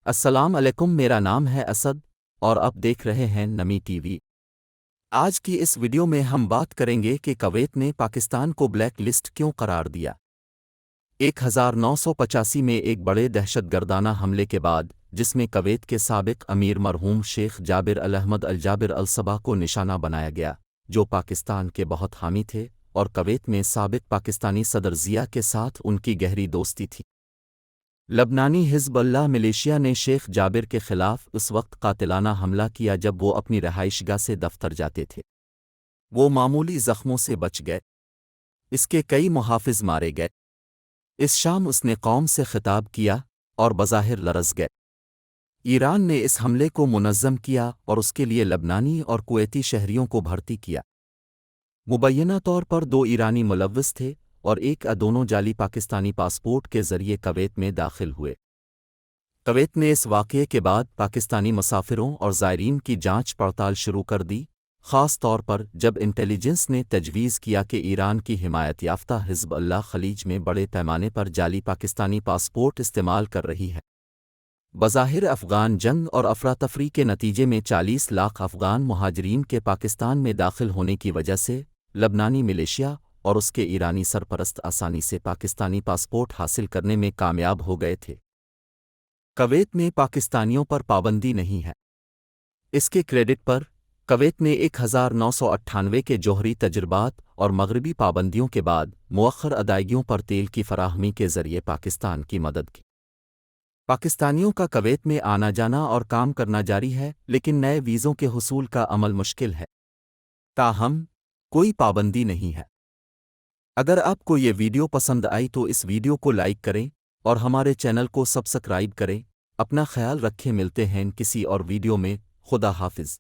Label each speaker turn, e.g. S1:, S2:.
S1: السلام علیکم، میرا نام ہے اسد اور آپ دیکھ رہے ہیں نمی ٹی وی۔ آج کی اس ویڈیو میں ہم بات کریں گے کہ کویت نے پاکستان کو بلیک لسٹ کیوں قرار دیا۔ 1985 میں ایک بڑے دہشت گردانہ حملے کے بعد، جس میں کویت کے سابق امیر مرحوم شیخ جابر الاحمد الجابر الصباح کو نشانہ بنایا گیا، جو پاکستان کے بہت حامی تھے اور کویت میں سابق پاکستانی صدر ضیاء کے ساتھ ان کی گہری دوستی تھی۔ لبنانی حزب اللہ ملیشیا نے شیخ جابر کے خلاف اس وقت قاتلانہ حملہ کیا جب وہ اپنی رہائش گاہ سے دفتر جاتے تھے۔ وہ معمولی زخموں سے بچ گئے، اس کے کئی محافظ مارے گئے۔ اس شام اس نے قوم سے خطاب کیا اور بظاہر لرز گئے۔ ایران نے اس حملے کو منظم کیا اور اس کے لیے لبنانی اور کویتی شہریوں کو بھرتی کیا۔ مبینہ طور پر 2 ایرانی ملوث تھے اور ایک دونوں جعلی پاکستانی پاسپورٹ کے ذریعے کویت میں داخل ہوئے۔ کویت نے اس واقعے کے بعد پاکستانی مسافروں اور زائرین کی جانچ پڑتال شروع کر دی، خاص طور پر جب انٹیلیجنس نے تجویز کیا کہ ایران کی حمایت یافتہ حزب اللہ خلیج میں بڑے پیمانے پر جعلی پاکستانی پاسپورٹ استعمال کر رہی ہے۔ بظاہر افغان جنگ اور افراتفری کے نتیجے میں 40 لاکھ افغان مہاجرین کے پاکستان میں داخل ہونے کی وجہ سے لبنانی ملیشیا اور اس کے ایرانی سرپرست آسانی سے پاکستانی پاسپورٹ حاصل کرنے میں کامیاب ہو گئے تھے۔ کویت میں پاکستانیوں پر پابندی نہیں ہے۔ اس کے کریڈٹ پر کویت نے 1998 کے جوہری تجربات اور مغربی پابندیوں کے بعد مؤخر ادائیگیوں پر تیل کی فراہمی کے ذریعے پاکستان کی مدد کی۔ پاکستانیوں کا کویت میں آنا جانا اور کام کرنا جاری ہے، لیکن نئے ویزوں کے حصول کا عمل مشکل ہے۔ تاہم کوئی پابندی نہیں ہے۔ اگر آپ کو یہ ویڈیو پسند آئی تو اس ویڈیو کو لائک کریں اور ہمارے چینل کو سبسکرائب کریں۔ اپنا خیال رکھیں، ملتے ہیں کسی اور ویڈیو میں۔ خدا حافظ۔